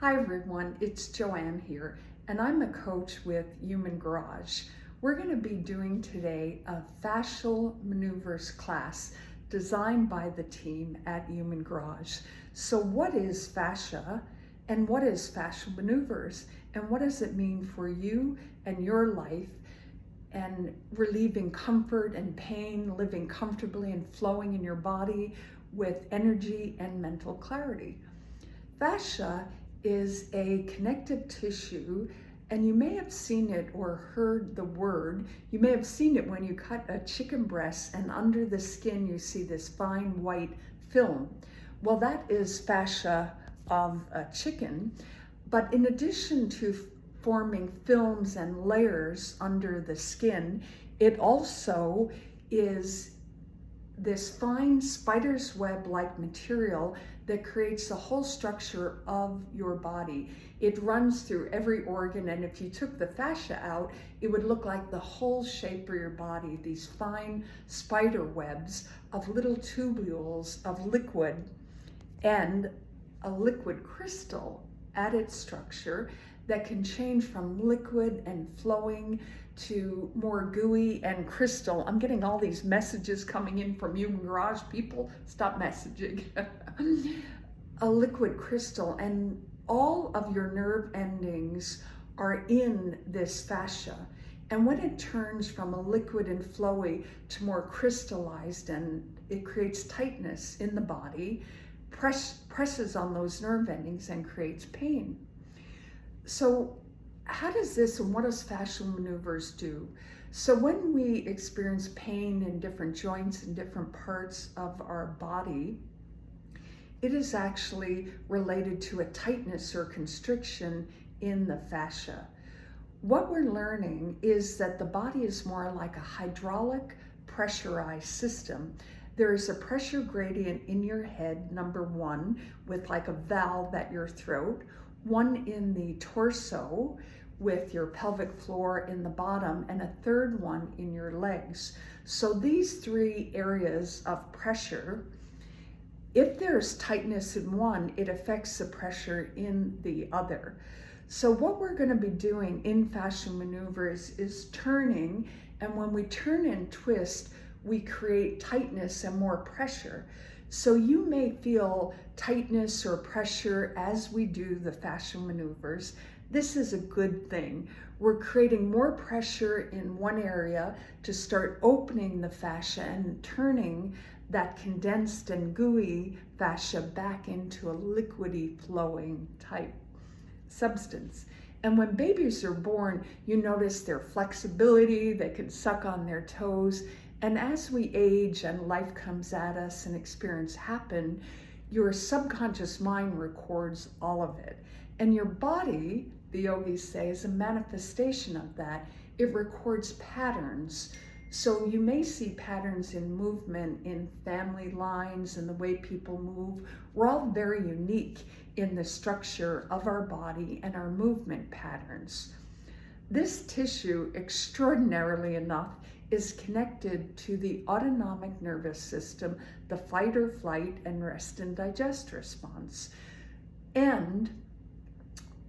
Hi everyone, it's Joanne here, and I'm a coach with Human Garage. We're going to be doing today a fascial maneuvers class designed by the team at Human Garage. So what is fascia and what is fascial maneuvers and what does it mean for you and your life and relieving comfort and pain, living comfortably and flowing in your body with energy and mental clarity? Fascia is a connective tissue, and you may have seen it or heard the word. You may have seen it when you cut a chicken breast and under the skin you see this fine white film. Well, that is fascia of a chicken, but in addition to forming films and layers under the skin, it also is this fine spider's web-like material that creates the whole structure of your body. It runs through every organ, and if you took the fascia out, it would look like the whole shape of your body, these fine spider webs of little tubules of liquid and a liquid crystal at its structure that can change from liquid and flowing to more gooey and crystal. I'm getting all these messages coming in from Human Garage. People, stop messaging. A liquid crystal, and all of your nerve endings are in this fascia. And when it turns from a liquid and flowy to more crystallized, and it creates tightness in the body, presses on those nerve endings and creates pain. So how does this and what does fascial maneuvers do? So when we experience pain in different joints and different parts of our body, it is actually related to a tightness or constriction in the fascia. What we're learning is that the body is more like a hydraulic pressurized system. There is a pressure gradient in your head, number one, with like a valve at your throat, one in the torso with your pelvic floor in the bottom, and a third one in your legs. So these three areas of pressure, if there's tightness in one, it affects the pressure in the other. So what we're going to be doing in fascial maneuvers is turning, and when we turn and twist, we create tightness and more pressure. So you may feel tightness or pressure as we do the fascial maneuvers. This is a good thing. We're creating more pressure in one area to start opening the fascia and turning that condensed and gooey fascia back into a liquidy flowing type substance. And when babies are born, you notice their flexibility, they can suck on their toes. And as we age and life comes at us and experience happen, your subconscious mind records all of it. And your body, the yogis say, is a manifestation of that. It records patterns. So you may see patterns in movement, in family lines, and the way people move. We're all very unique in the structure of our body and our movement patterns. This tissue, extraordinarily enough, is connected to the autonomic nervous system, the fight or flight and rest and digest response. And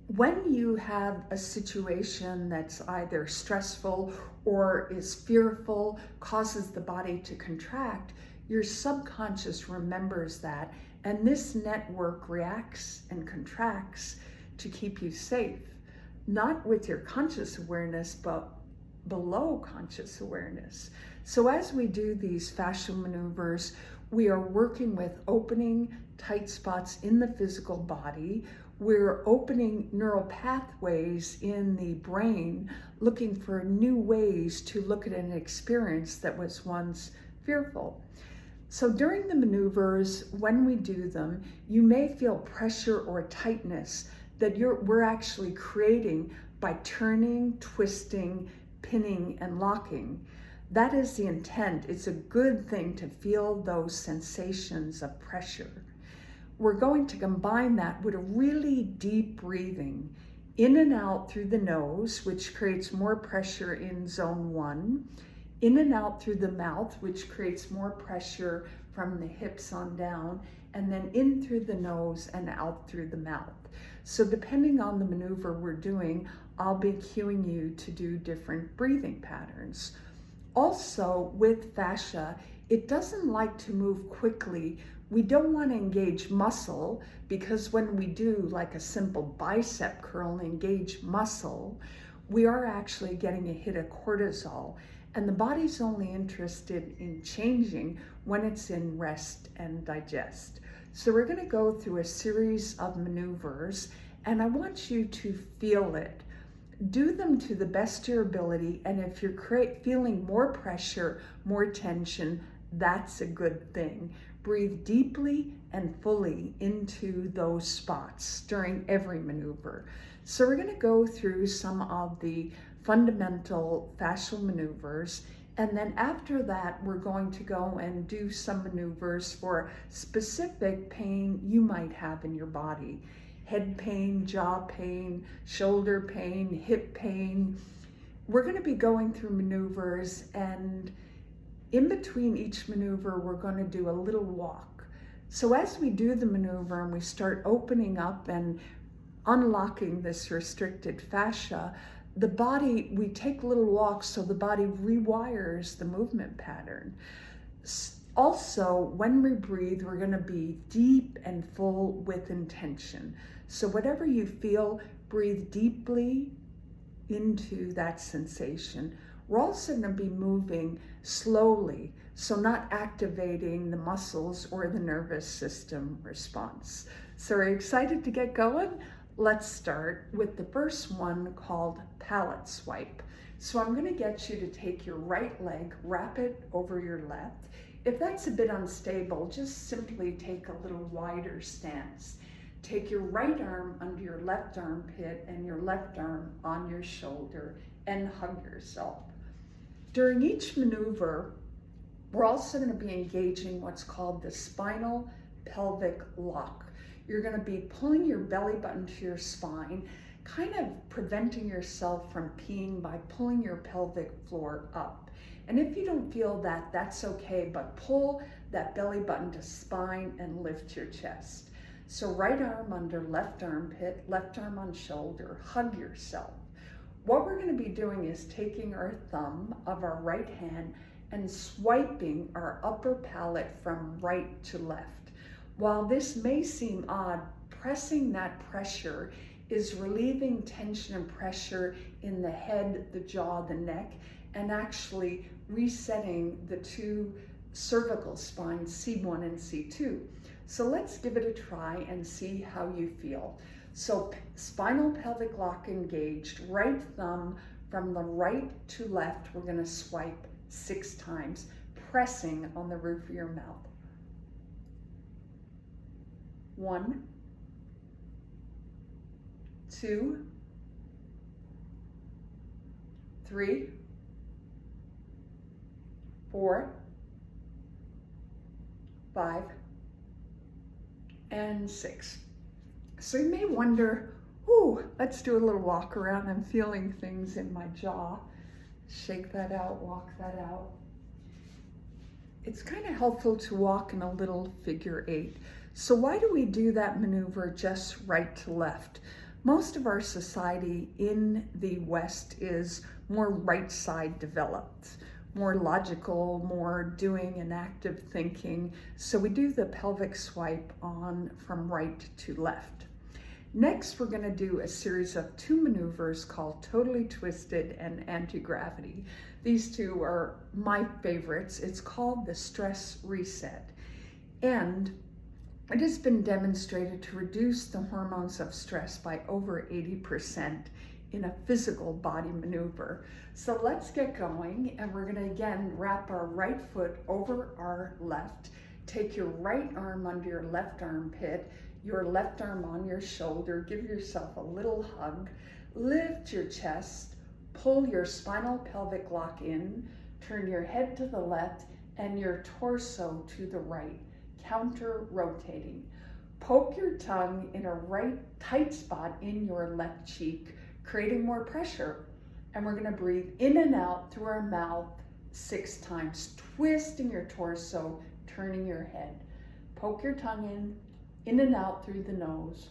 when you have a situation that's either stressful or is fearful, causes the body to contract, your subconscious remembers that, and this network reacts and contracts to keep you safe, not with your conscious awareness, but below conscious awareness. So as we do these fascial maneuvers, we are working with opening tight spots in the physical body. We're opening neural pathways in the brain, looking for new ways to look at an experience that was once fearful. So during the maneuvers, when we do them, you may feel pressure or tightness that we're actually creating by turning, twisting, pinning, and locking. That is the intent. It's a good thing to feel those sensations of pressure. We're going to combine that with a really deep breathing in and out through the nose, which creates more pressure in zone 1, in and out through the mouth, which creates more pressure from the hips on down, and then in through the nose and out through the mouth. So depending on the maneuver we're doing, I'll be cueing you to do different breathing patterns. Also, with fascia, it doesn't like to move quickly. We don't want to engage muscle, because when we do like a simple bicep curl and engage muscle, we are actually getting a hit of cortisol, and the body's only interested in changing when it's in rest and digest. So we're going to go through a series of maneuvers, and I want you to feel it. Do them to the best of your ability, and if you're feeling more pressure, more tension, that's a good thing. Breathe deeply and fully into those spots during every maneuver. So we're going to go through some of the fundamental fascial maneuvers, and then after that we're going to go and do some maneuvers for specific pain you might have in your body. Head pain, jaw pain, shoulder pain, hip pain. We're going to be going through maneuvers, and in between each maneuver, we're going to do a little walk. So as we do the maneuver and we start opening up and unlocking this restricted fascia, the body, we take little walks so the body rewires the movement pattern. Also, when we breathe, we're going to be deep and full with intention. So whatever you feel, breathe deeply into that sensation. We're also going to be moving slowly, so not activating the muscles or the nervous system response. So are you excited to get going? Let's start with the first one called palate swipe. So I'm going to get you to take your right leg, wrap it over your left. If that's a bit unstable, just simply take a little wider stance. Take your right arm under your left armpit and your left arm on your shoulder and hug yourself. During each maneuver, we're also going to be engaging what's called the spinal pelvic lock. You're going to be pulling your belly button to your spine, kind of preventing yourself from peeing by pulling your pelvic floor up. And if you don't feel that, that's okay, but pull that belly button to spine and lift your chest. So right arm under left armpit, left arm on shoulder, hug yourself. What we're going to be doing is taking our thumb of our right hand and swiping our upper palate from right to left. While this may seem odd, pressing that pressure is relieving tension and pressure in the head, the jaw, the neck, and actually resetting the two cervical spines, C1 and C2. So let's give it a try and see how you feel. So spinal pelvic lock engaged, right thumb from the right to left, we're going to swipe 6 times, pressing on the roof of your mouth. 1, 2, 3, 4, 5, and 6. So you may wonder, let's do a little walk around. I'm feeling things in my jaw. Shake that out, walk that out. It's kind of helpful to walk in a little figure 8. So why do we do that maneuver just right to left? Most of our society in the West is more right side developed, more logical, more doing and active thinking. So we do the pelvic swipe on from right to left. Next, we're going to do a series of 2 maneuvers called totally twisted and anti-gravity. These 2 are my favorites. It's called the stress reset. And it has been demonstrated to reduce the hormones of stress by over 80% in a physical body maneuver. So let's get going, and we're going to again wrap our right foot over our left. Take your right arm under your left armpit, your left arm on your shoulder. Give yourself a little hug. Lift your chest, pull your spinal pelvic lock in, turn your head to the left and your torso to the right, counter rotating. Poke your tongue in a right tight spot in your left cheek, creating more pressure. And we're going to breathe in and out through our mouth 6 times, twisting your torso, turning your head. Poke your tongue in and out through the nose.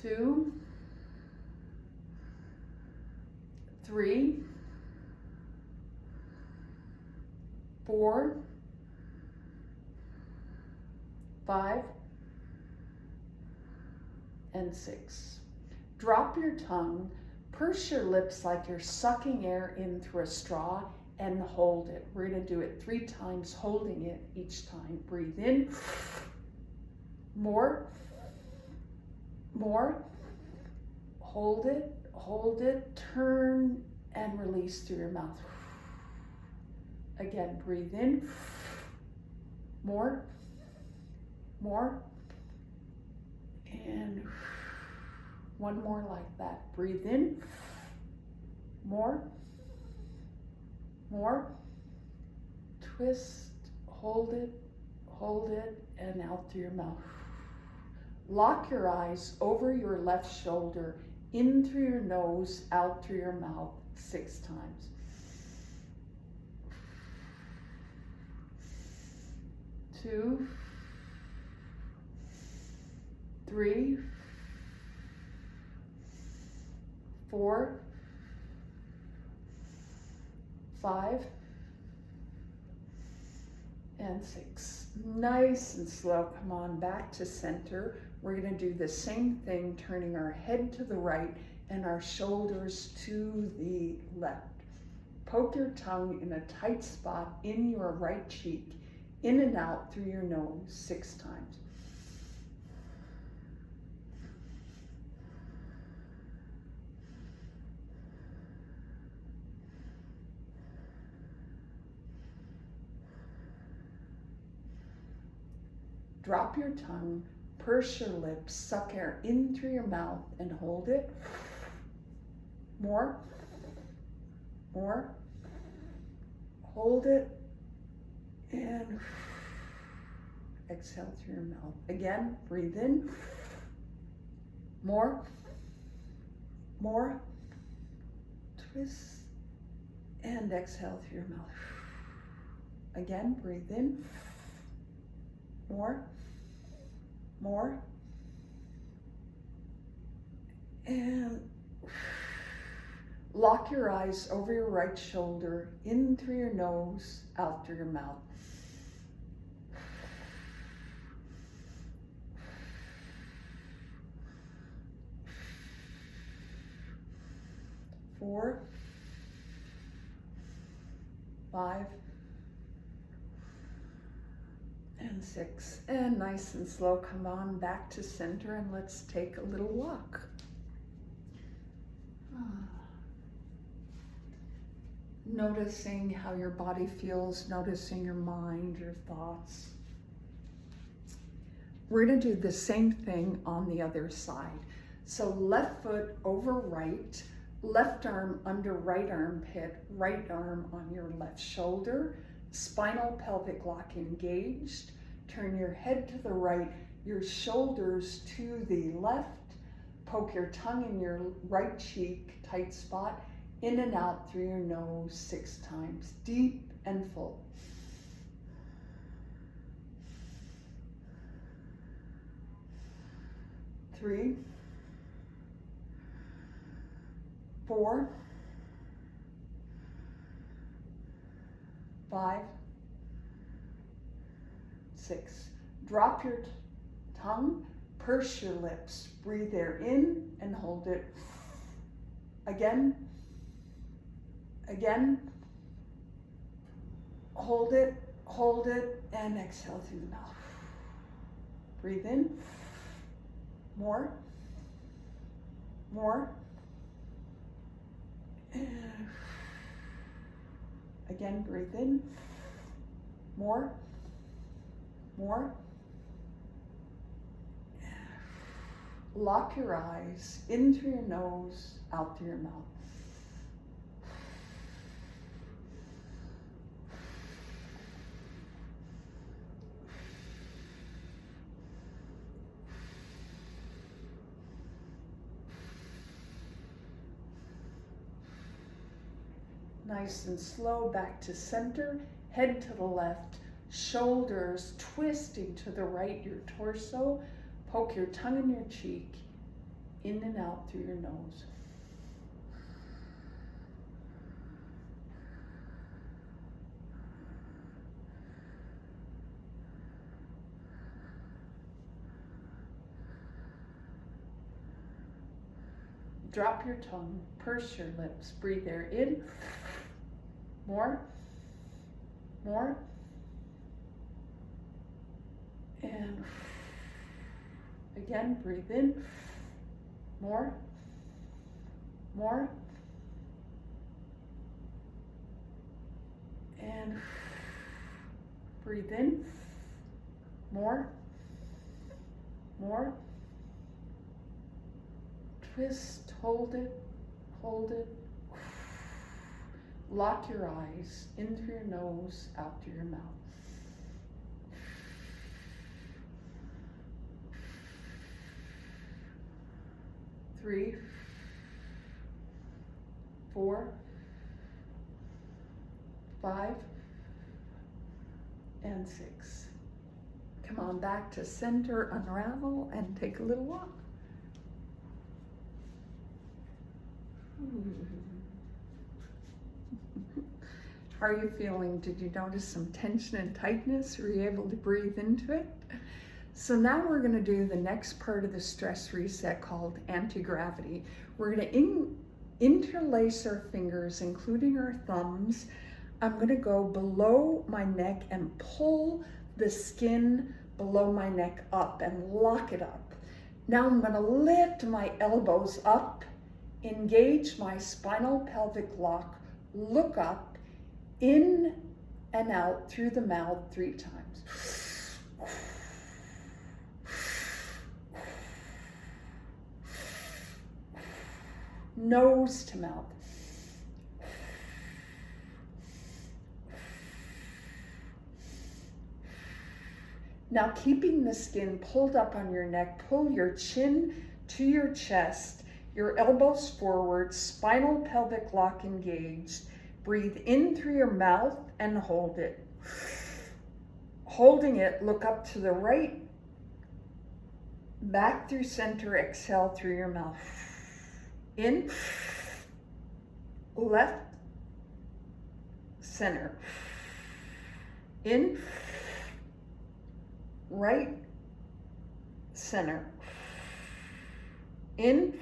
2, 3, 4, 5, and 6. Drop your tongue, purse your lips like you're sucking air in through a straw, and hold it. We're going to do it 3 times, holding it each time. Breathe in. More. More. Hold it, turn and release through your mouth. Again, breathe in. More. And one more like that. Breathe in. More. Twist, hold it, and out through your mouth. Lock your eyes over your left shoulder, in through your nose, out through your mouth 6 times. 2, 3, 4, 5, and 6. Nice and slow. Come on back to center. We're going to do the same thing, turning our head to the right and our shoulders to the left. Poke your tongue in a tight spot in your right cheek, in and out through your nose 6 times. 2. Drop your tongue, purse your lips, suck air in through your mouth and hold it. More. Hold it and exhale through your mouth. Again, breathe in. More. Twist and exhale through your mouth. Again, breathe in. More. And lock your eyes over your right shoulder, in through your nose, out through your mouth. 4, 5, and 6. And nice and slow, come on back to center and let's take a little walk. Noticing how your body feels, noticing your mind, your thoughts. We're going to do the same thing on the other side. So left foot over right, left arm under right armpit, right arm on your left shoulder, spinal pelvic lock engaged. Turn your head to the right, your shoulders to the left. Poke your tongue in your right cheek, tight spot, in and out through your nose 6 times, deep and full. 3, 4, 5, 6. Drop your tongue, purse your lips, breathe air in and hold it. Again, hold it, and exhale through the mouth. Breathe in, more, and again, breathe in, more, lock your eyes, in through your nose, out through your mouth. Nice and slow, back to center, head to the left, shoulders twisting to the right, your torso. Poke your tongue in your cheek, in and out through your nose. Drop your tongue, purse your lips, breathe air in, more, and again, breathe in, more, and breathe in, more, twist, hold it, lock your eyes, in through your nose, out through your mouth. 3, 4, 5, and 6. Come on back to center, unravel, and take a little walk. How are you feeling? Did you notice some tension and tightness? Were you able to breathe into it? So now we're going to do the next part of the stress reset called anti-gravity. We're going to interlace our fingers, including our thumbs. I'm going to go below my neck and pull the skin below my neck up and lock it up. Now I'm going to lift my elbows up, engage my spinal pelvic lock, look up, in and out through the mouth 3 times. Nose to mouth. Now, keeping the skin pulled up on your neck, pull your chin to your chest, your elbows forward, spinal pelvic lock engaged. Breathe in through your mouth and hold it. Holding it, look up to the right, back through center, exhale through your mouth. In, left, center. In, right, center. In,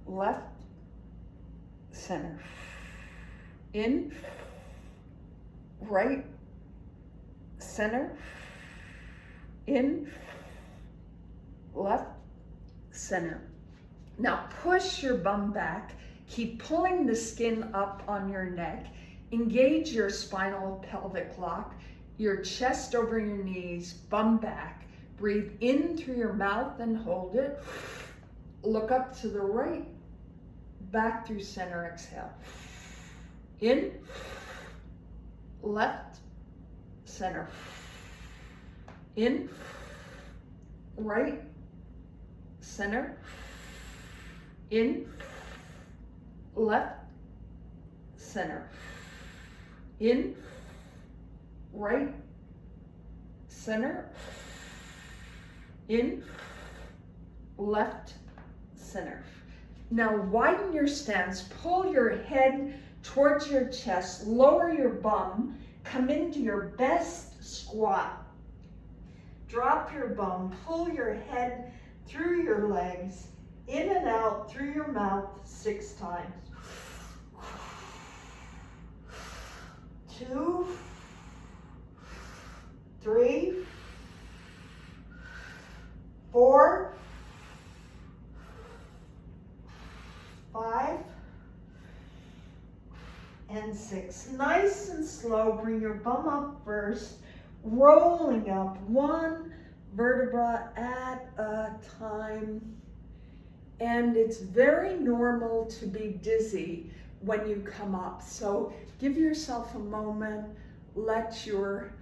left, center. In, right, center. In, left, center. Now push your bum back. Keep pulling the skin up on your neck. Engage your spinal pelvic lock. Your chest over your knees, bum back. Breathe in through your mouth and hold it. Look up to the right, back through center, exhale. In, left, center. In, right, center. In, left, center. In, right, center. In, left, center. Now widen your stance, pull your head towards your chest, lower your bum, come into your best squat. Drop your bum, pull your head through your legs, in and out through your mouth 6 times. 2, 3, 4, 5, and 6. Nice and slow, bring your bum up first, rolling up 1 vertebra at a time. And it's very normal to be dizzy when you come up. So give yourself a moment, let your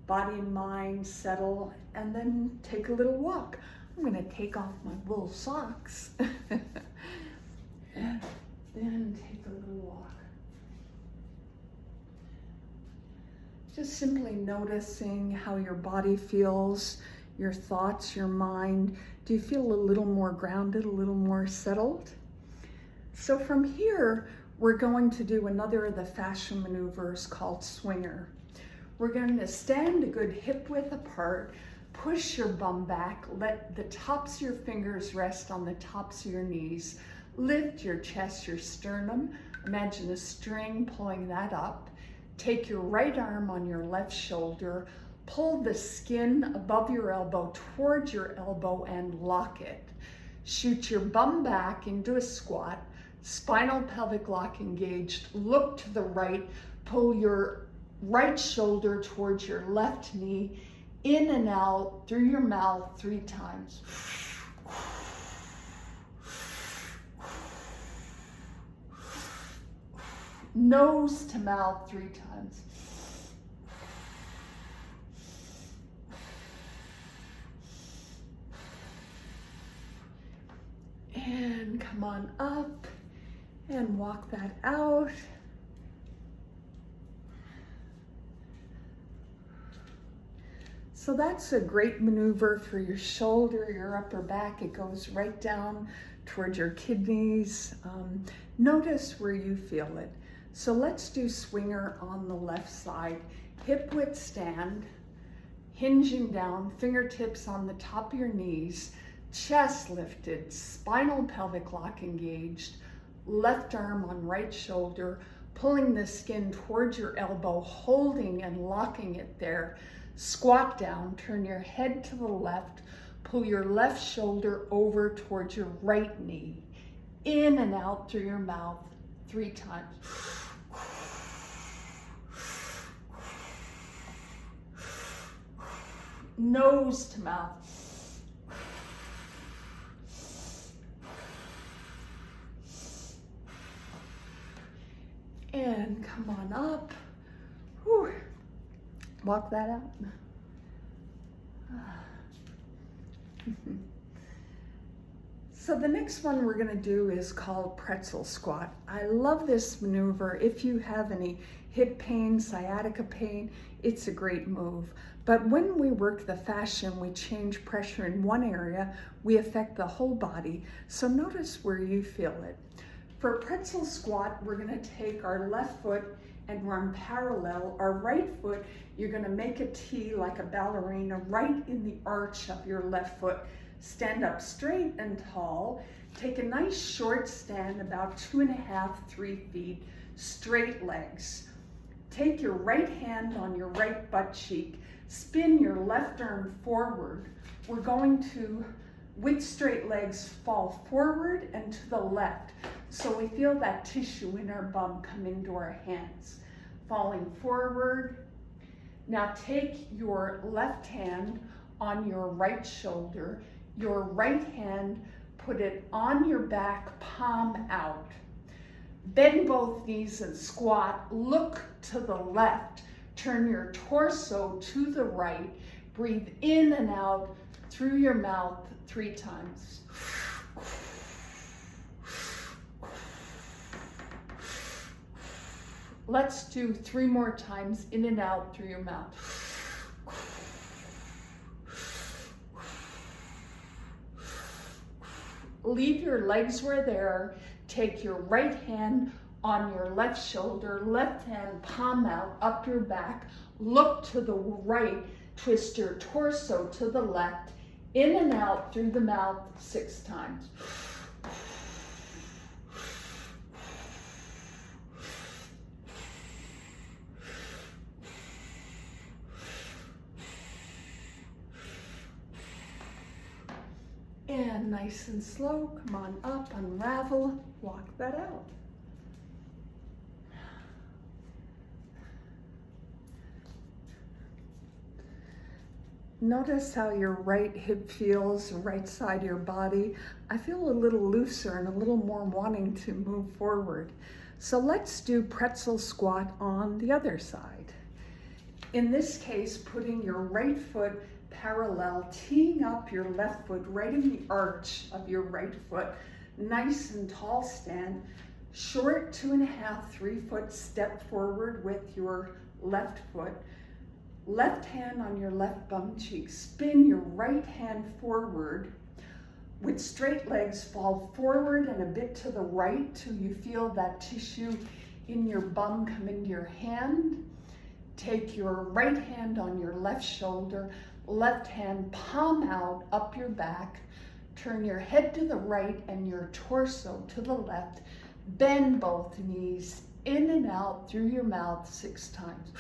body and mind settle, and then take a little walk. I'm going to take off my wool socks and then take a little walk. Just simply noticing how your body feels, your thoughts, your mind. Do you feel a little more grounded, a little more settled? So from here, we're going to do another of the fascial maneuvers called swinger. We're going to stand a good hip width apart, push your bum back, let the tops of your fingers rest on the tops of your knees, lift your chest, your sternum, imagine a string pulling that up. Take your right arm on your left shoulder, pull the skin above your elbow towards your elbow and lock it. Shoot your bum back into a squat, spinal pelvic lock engaged, look to the right, pull your right shoulder towards your left knee, in and out through your mouth 3 times. Nose to mouth 3 times. And come on up and walk that out. So that's a great maneuver for your shoulder, your upper back. It goes right down towards your kidneys. Notice where you feel it. So let's do swinger on the left side. Hip width stand, hinging down, fingertips on the top of your knees, chest lifted, spinal pelvic lock engaged, left arm on right shoulder, pulling the skin towards your elbow, holding and locking it there. Squat down, turn your head to the left, pull your left shoulder over towards your right knee, in and out through your mouth 3 times. Nose to mouth. And come on up. Whew. Walk that out. So the next one we're going to do is called pretzel squat. I love this maneuver. If you have any hip pain, sciatica pain, it's a great move. But when we work the fascia and we change pressure in one area, we affect the whole body. So notice where you feel it. For pretzel squat, we're going to take our left foot and run parallel. Our right foot, you're going to make a T like a ballerina right in the arch of your left foot. Stand up straight and tall. Take a nice short stand, about 2.5, 3 feet, straight legs. Take your right hand on your right butt cheek. Spin your left arm forward. We're going to, with straight legs, fall forward and to the left. So we feel that tissue in our bum come into our hands. Falling forward. Now take your left hand on your right shoulder. Your right hand, put it on your back, palm out. Bend both knees and squat. Look to the left. Turn your torso to the right. Breathe in and out through your mouth 3 times. Let's do 3 more times in and out through your mouth. Leave your legs where they are. Take your right hand on your left shoulder, left hand palm out, up your back. Look to the right, twist your torso to the left, in and out through the mouth 6 times. And nice and slow, come on up, unravel, walk that out. Notice how your right hip feels, right side of your body. I feel a little looser and a little more wanting to move forward. So let's do pretzel squat on the other side. In this case, putting your right foot parallel, teeing up your left foot right in the arch of your right foot. Nice and tall stand. Short 2.5, 3 foot step forward with your left foot. Left hand on your left bum cheek. Spin your right hand forward. With straight legs, fall forward and a bit to the right till you feel that tissue in your bum come into your hand. Take your right hand on your left shoulder, left hand palm out up your back. Turn your head to the right and your torso to the left. Bend both knees in and out through your mouth 6 times.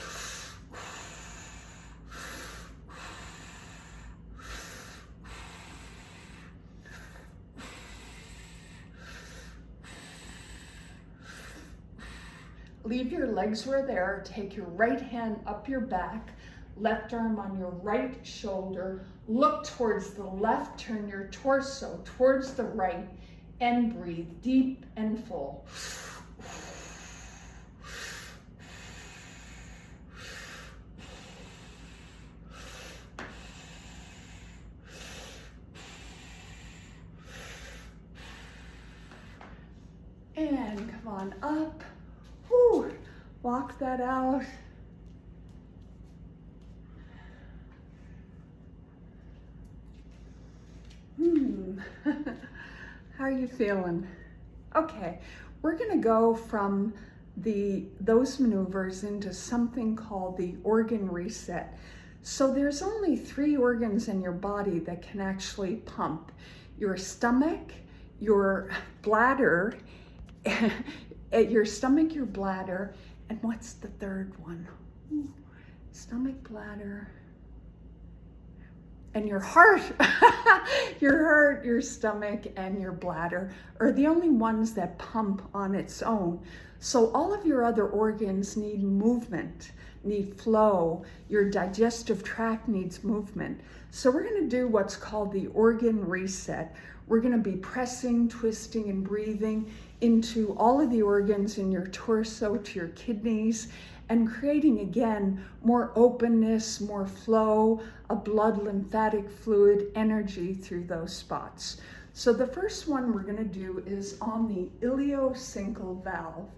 Leave your legs where they are. Take your right hand up your back, left arm on your right shoulder. Look towards the left, turn your torso towards the right, and breathe deep and full. And come on up. Whew. Walk that out. How are you feeling? Okay, we're going to go from those maneuvers into something called the organ reset. So there's only 3 organs in your body that can actually pump: your stomach, your bladder, your bladder, and what's the third one? Stomach, bladder, and your heart. Your heart, your stomach, and your bladder are the only ones that pump on its own. So all of your other organs need movement, need flow. Your digestive tract needs movement. So we're going to do what's called the organ reset. We're going to be pressing, twisting, and breathing into all of the organs in your torso to your kidneys, and creating again more openness, more flow, a blood lymphatic fluid energy through those spots. So the first one we're going to do is on the iliosyncal valve.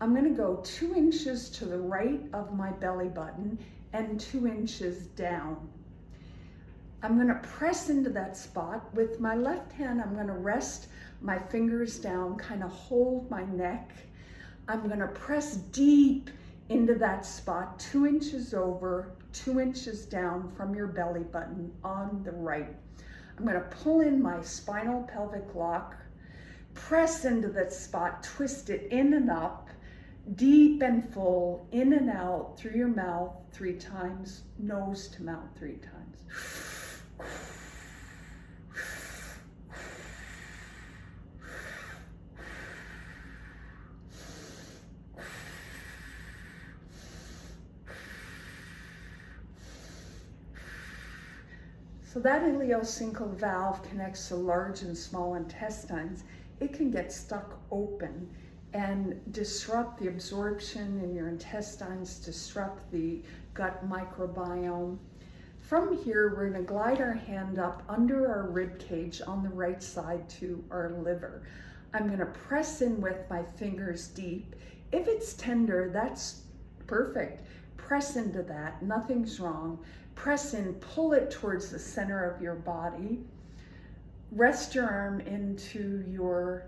I'm going to go 2 inches to the right of my belly button and 2 inches down. I'm going to press into that spot. With my left hand, I'm going to rest my fingers down, kind of hold my neck. I'm going to press deep into that spot, 2 inches over, 2 inches down from your belly button on the right. I'm going to pull in my spinal pelvic lock, press into that spot, twist it in and up, deep and full, in and out through your mouth 3 times, nose to mouth 3 times. So that iliosyncal valve connects the large and small intestines. It can get stuck open and disrupt the absorption in your intestines, disrupt the gut microbiome. From here, we're going to glide our hand up under our rib cage on the right side to our liver. I'm going to press in with my fingers deep. If it's tender, that's perfect. Press into that, nothing's wrong. Press in, pull it towards the center of your body. Rest your arm into your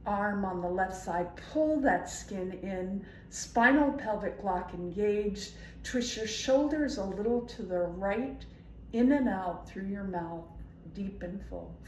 arm on the left side. Pull that skin in. Spinal pelvic lock engaged. Twist your shoulders a little to the right, in and out through your mouth, deep and full.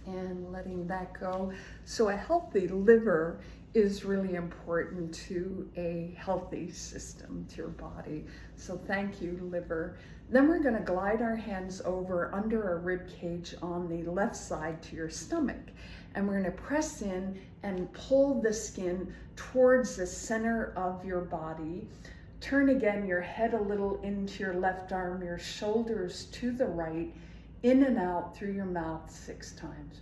And letting that go. So a healthy liver is really important to a healthy system, to your body. So thank you, liver. Then we're going to glide our hands over under our rib cage on the left side to your stomach. And we're going to press in and pull the skin towards the center of your body. Turn again your head a little into your left arm, your shoulders to the right, in and out through your mouth 6 times.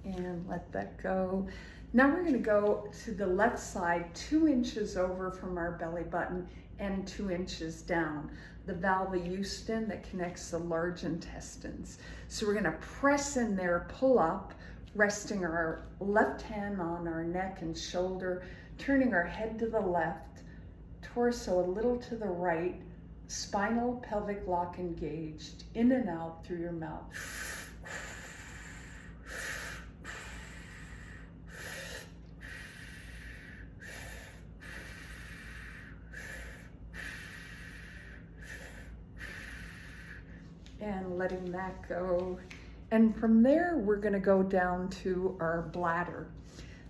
And let that go. Now we're going to go to the left side, 2 inches over from our belly button and 2 inches down, the valve of Houston that connects the large intestines. So we're going to press in there, pull up, resting our left hand on our neck and shoulder, turning our head to the left, torso a little to the right, spinal pelvic lock engaged, in and out through your mouth. And letting that go. And from there, we're going to go down to our bladder.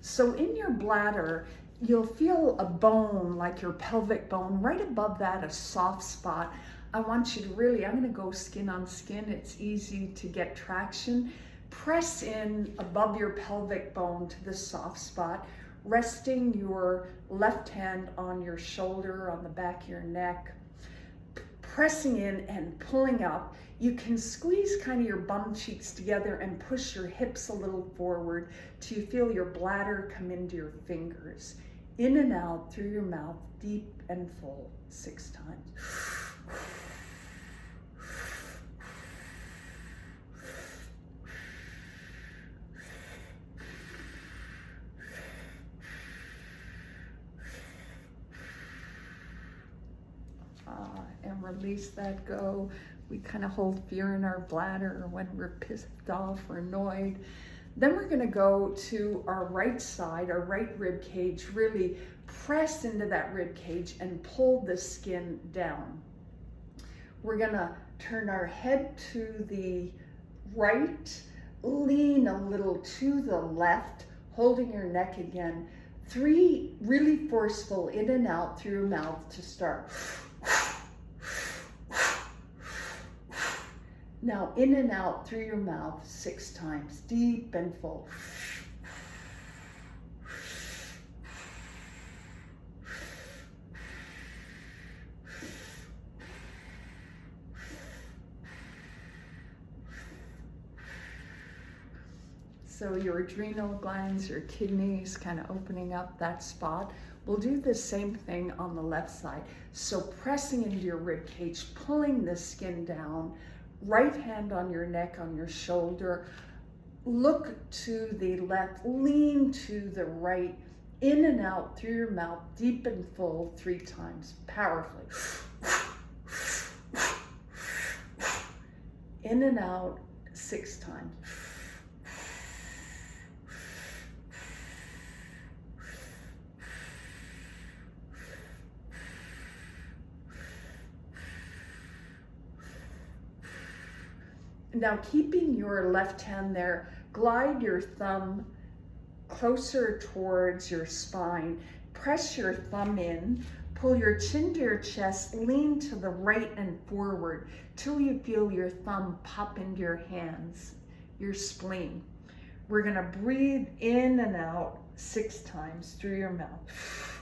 So in your bladder, you'll feel a bone, like your pelvic bone, right above that, a soft spot. I want you to really, I'm going to go skin on skin. It's easy to get traction. Press in above your pelvic bone to the soft spot, resting your left hand on your shoulder, on the back of your neck, pressing in and pulling up. You can squeeze kind of your bum cheeks together and push your hips a little forward till you feel your bladder come into your fingers. In and out through your mouth, deep and full, 6 times. And release that go. We kind of hold fear in our bladder when we're pissed off or annoyed. Then we're going to go to our right side, our right rib cage, really press into that rib cage and pull the skin down. We're going to turn our head to the right, lean a little to the left, holding your neck again. 3 really forceful in and out through your mouth to start. Now in and out through your mouth 6 times, deep and full. So your adrenal glands, your kidneys, kind of opening up that spot. We'll do the same thing on the left side. So pressing into your rib cage, pulling the skin down, right hand on your neck, on your shoulder, look to the left, lean to the right, in and out through your mouth, deep and full 3 times, powerfully. In and out 6 times. Now keeping your left hand there, glide your thumb closer towards your spine. Press your thumb in, pull your chin to your chest, lean to the right and forward till you feel your thumb pop into your hands, your spleen. We're gonna breathe in and out 6 times through your mouth.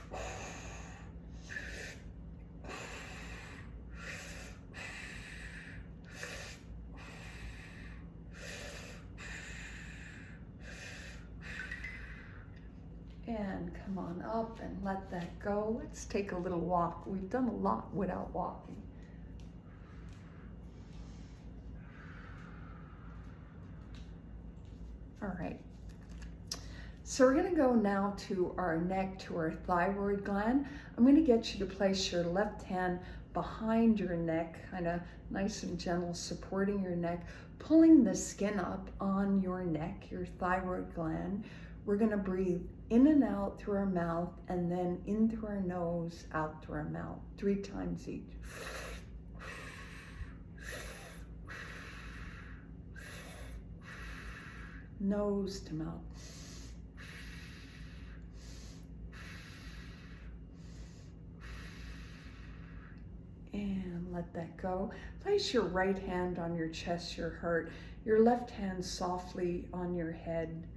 And come on up and let that go. Let's take a little walk. We've done a lot without walking. All right. So we're going to go now to our neck, to our thyroid gland. I'm going to get you to place your left hand behind your neck, kind of nice and gentle, supporting your neck, pulling the skin up on your neck, your thyroid gland. We're going to breathe in and out through our mouth, and then in through our nose, out through our mouth, 3 times each. Nose to mouth. And let that go. Place your right hand on your chest, your heart, your left hand softly on your head.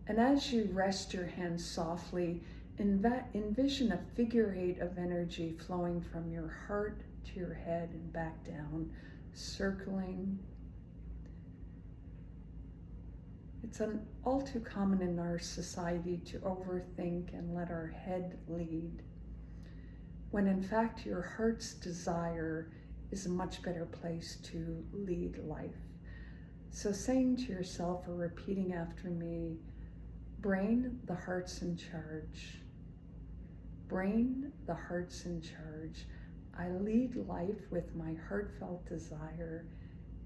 And as you rest your hand softly, envision a figure 8 of energy flowing from your heart to your head and back down, circling. It's all too common in our society to overthink and let our head lead, when in fact your heart's desire is a much better place to lead life. So saying to yourself or repeating after me, brain, the heart's in charge. Brain, the heart's in charge. I lead life with my heartfelt desire,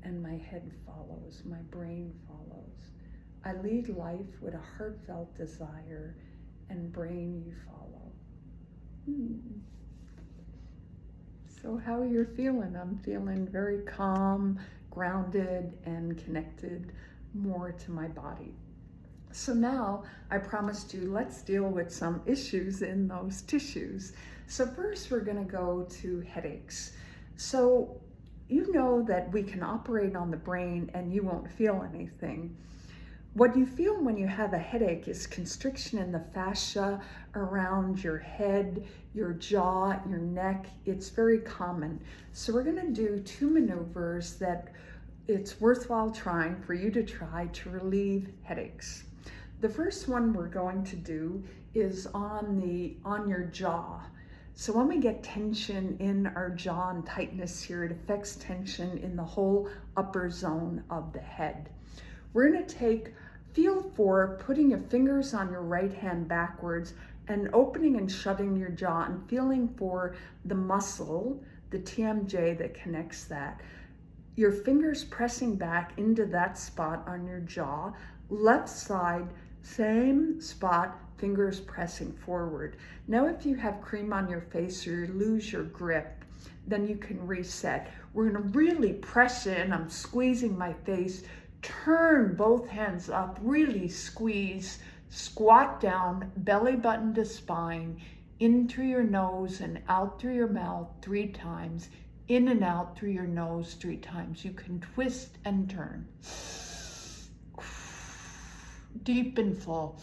and my head follows, my brain follows. I lead life with a heartfelt desire, and brain, you follow. So how are you feeling? I'm feeling very calm, grounded, and connected more to my body. So now I promised you, let's deal with some issues in those tissues. So first we're going to go to headaches. So you know that we can operate on the brain and you won't feel anything. What you feel when you have a headache is constriction in the fascia around your head, your jaw, your neck. It's very common. So we're going to do 2 maneuvers that it's worthwhile trying for you to try to relieve headaches. The first one we're going to do is on your jaw. So when we get tension in our jaw and tightness here, it affects tension in the whole upper zone of the head. We're going to feel for putting your fingers on your right hand backwards and opening and shutting your jaw and feeling for the muscle, the TMJ that connects that. Your fingers pressing back into that spot on your jaw, left side, same spot, fingers pressing forward. Now if you have cream on your face or you lose your grip, then you can reset. We're going to really press in. I'm squeezing my face. Turn both hands up, really squeeze, squat down, belly button to spine, in through your nose and out through your mouth 3 times, in and out through your nose 3 times. You can twist and turn. Deep and full.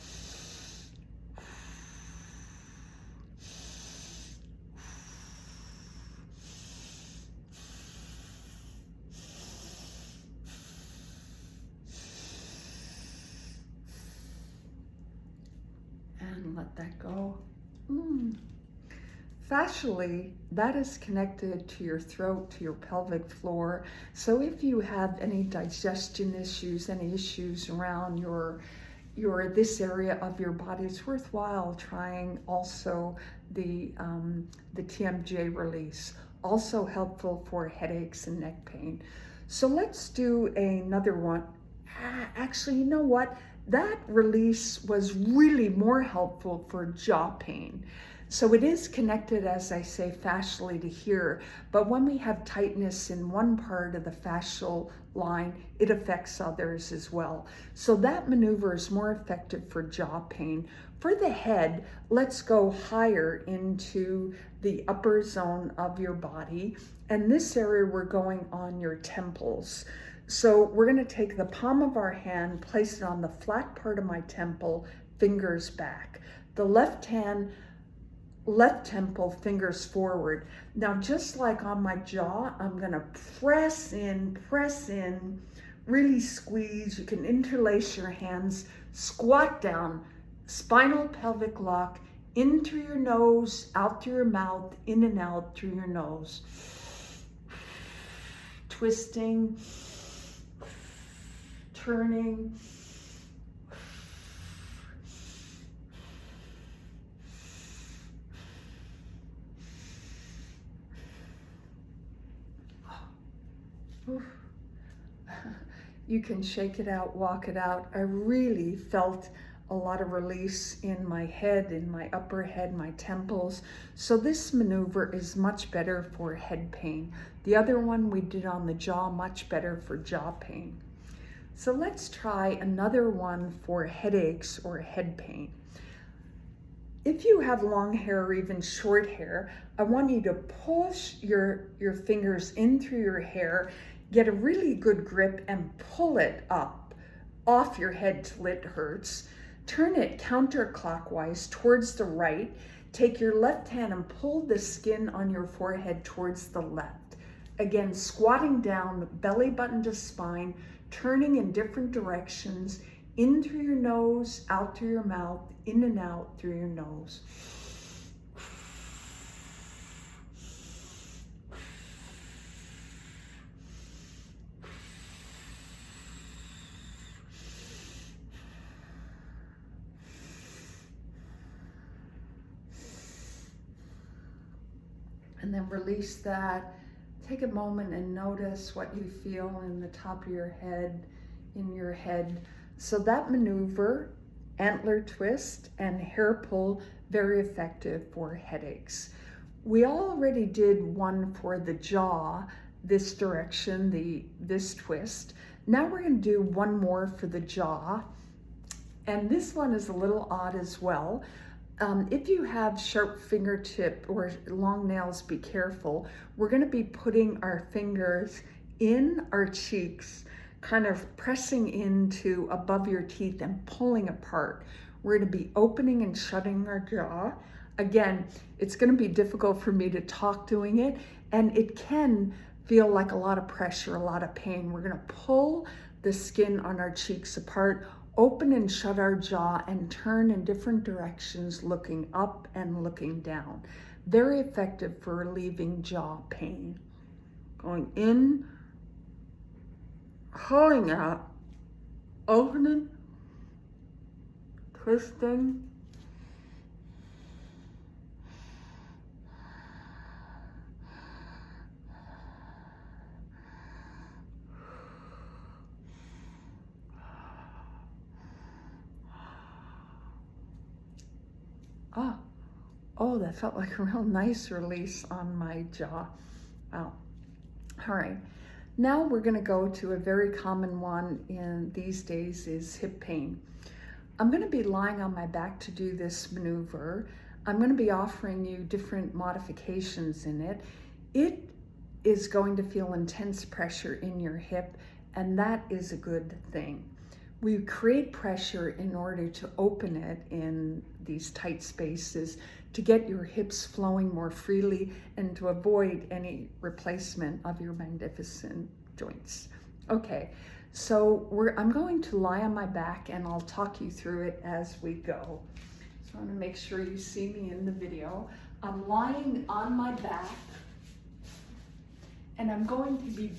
And let that go. Fascially, that is connected to your throat, to your pelvic floor. So if you have any digestion issues, any issues around your this area of your body, it's worthwhile trying also the TMJ release. Also helpful for headaches and neck pain. So let's do another one. Actually, you know what? That release was really more helpful for jaw pain. So it is connected, as I say, fascially to here, but when we have tightness in one part of the fascial line, it affects others as well. So that maneuver is more effective for jaw pain. For the head, let's go higher into the upper zone of your body. And this area, we're going on your temples. So we're going to take the palm of our hand, place it on the flat part of my temple, fingers back. The left temple, fingers forward. Now, just like on my jaw, I'm going to press in, really squeeze. You can interlace your hands, squat down, spinal pelvic lock, in through your nose, out through your mouth, in and out through your nose. Twisting, turning. You can shake it out, walk it out. I really felt a lot of release in my head, in my upper head, my temples. So this maneuver is much better for head pain. The other one we did on the jaw, much better for jaw pain. So let's try another one for headaches or head pain. If you have long hair or even short hair, I want you to push your fingers in through your hair, get a really good grip and pull it up off your head till it hurts. Turn it counterclockwise towards the right. Take your left hand and pull the skin on your forehead towards the left. Again, squatting down, belly button to spine, turning in different directions, In through your nose, out through your mouth, in and out through your nose. And then release that. Take a moment and notice what you feel in the top of your head, in your head. So that maneuver, antler twist and hair pull, very effective for headaches. We already did one for the jaw, this direction, this twist. Now we're going to do one more for the jaw. And this one is a little odd as well. If you have sharp fingertip or long nails, be careful. We're going to be putting our fingers in our cheeks, kind of pressing into above your teeth and pulling apart. We're going to be opening and shutting our jaw. Again, it's going to be difficult for me to talk doing it, and it can feel like a lot of pressure, a lot of pain. We're going to pull the skin on our cheeks apart, open and shut our jaw, and turn in different directions, looking up and looking down. Very effective for relieving jaw pain. Going in, pulling out, opening, twisting. Oh, that felt like a real nice release on my jaw. Wow. All right. Now we're going to go to a very common one in these days is hip pain. I'm going to be lying on my back to do this maneuver. I'm going to be offering you different modifications in it. It is going to feel intense pressure in your hip, and that is a good thing. We create pressure in order to open it in these tight spaces to get your hips flowing more freely and to avoid any replacement of your magnificent joints. Okay, so I'm going to lie on my back and I'll talk you through it as we go. So I want to make sure you see me in the video. I'm lying on my back and I'm going to be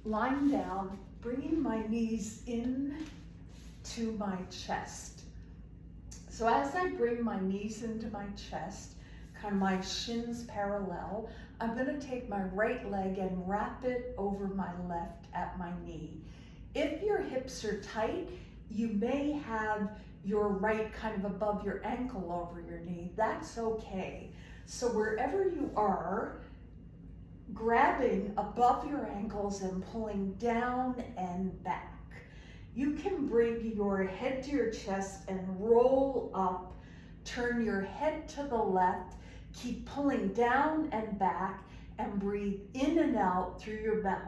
lying down, bringing my knees in to my chest. So as I bring my knees into my chest, kind of my shins parallel, I'm going to take my right leg and wrap it over my left at my knee. If your hips are tight, you may have your right kind of above your ankle over your knee. That's okay. So wherever you are, grabbing above your ankles and pulling down and back. You can bring your head to your chest and roll up, turn your head to the left, keep pulling down and back, and breathe in and out through your mouth.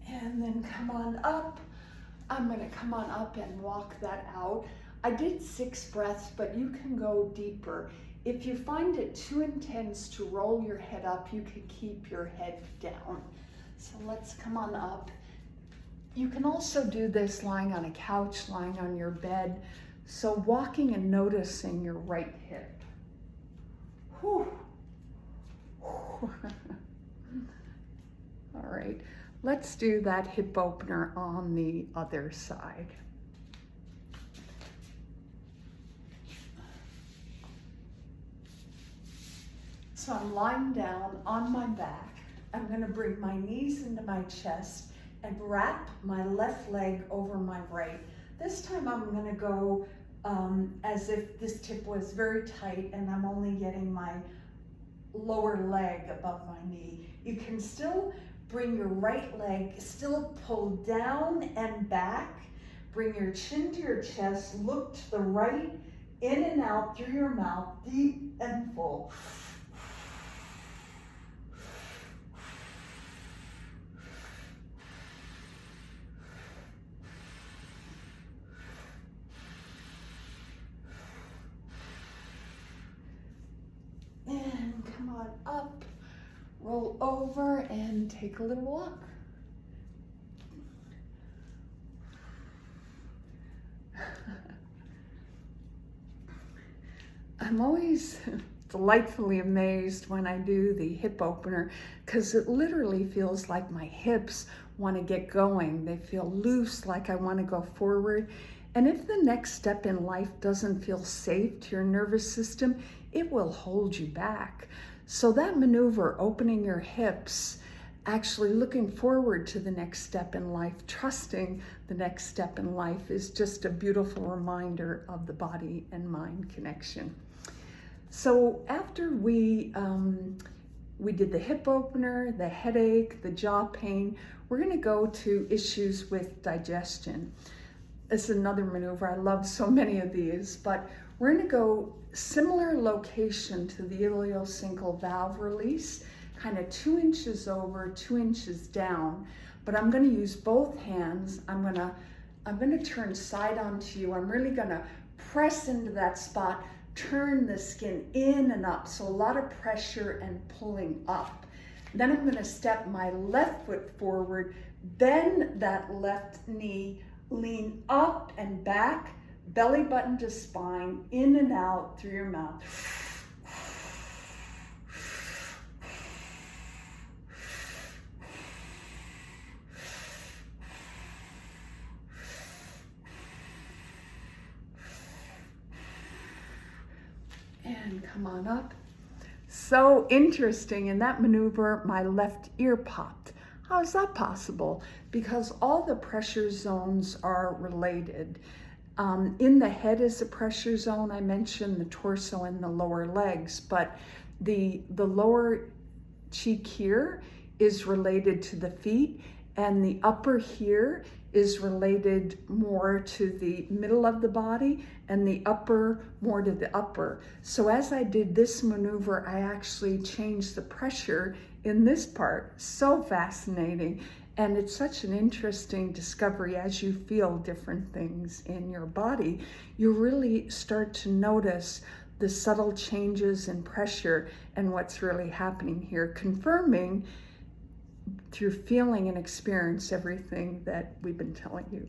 And then come on up. I'm going to come on up and walk that out. I did 6 breaths, but you can go deeper. If you find it too intense to roll your head up, you can keep your head down. So let's come on up. You can also do this lying on a couch, lying on your bed. So walking and noticing your right hip. Whew. All right. Let's do that hip opener on the other side. So I'm lying down on my back. I'm going to bring my knees into my chest and wrap my left leg over my right. This time I'm going to go as if this tip was very tight and I'm only getting my lower leg above my knee. You can still bring your right leg, still pull down and back. Bring your chin to your chest, look to the right, in and out through your mouth, deep and full. on up, roll over and take a little walk. I'm always delightfully amazed when I do the hip opener because it literally feels like my hips want to get going. They feel loose, like I want to go forward. And if the next step in life doesn't feel safe to your nervous system, it will hold you back. So that maneuver, opening your hips, actually looking forward to the next step in life, trusting the next step in life, is just a beautiful reminder of the body and mind connection. So after we did the hip opener, the headache, the jaw pain, we're going to go to issues with digestion. This is another maneuver. I love so many of these, but we're going to go similar location to the ileocecal valve release, kind of 2 inches over, 2 inches down. But I'm going to use both hands. I'm going to turn side onto you. I'm really going to press into that spot, turn the skin in and up. So a lot of pressure and pulling up. Then I'm going to step my left foot forward, bend that left knee, lean up and back, belly button to spine, in and out through your mouth. And come on up. So interesting, in that maneuver, my left ear popped. How is that possible? Because all the pressure zones are related. In the head is the pressure zone. I mentioned the torso and the lower legs, but the lower cheek here is related to the feet, and the upper here is related more to the middle of the body, and the upper more to the upper. So as I did this maneuver, I actually changed the pressure in this part. So fascinating. And it's such an interesting discovery. As you feel different things in your body, you really start to notice the subtle changes in pressure and what's really happening here, confirming through feeling and experience everything that we've been telling you.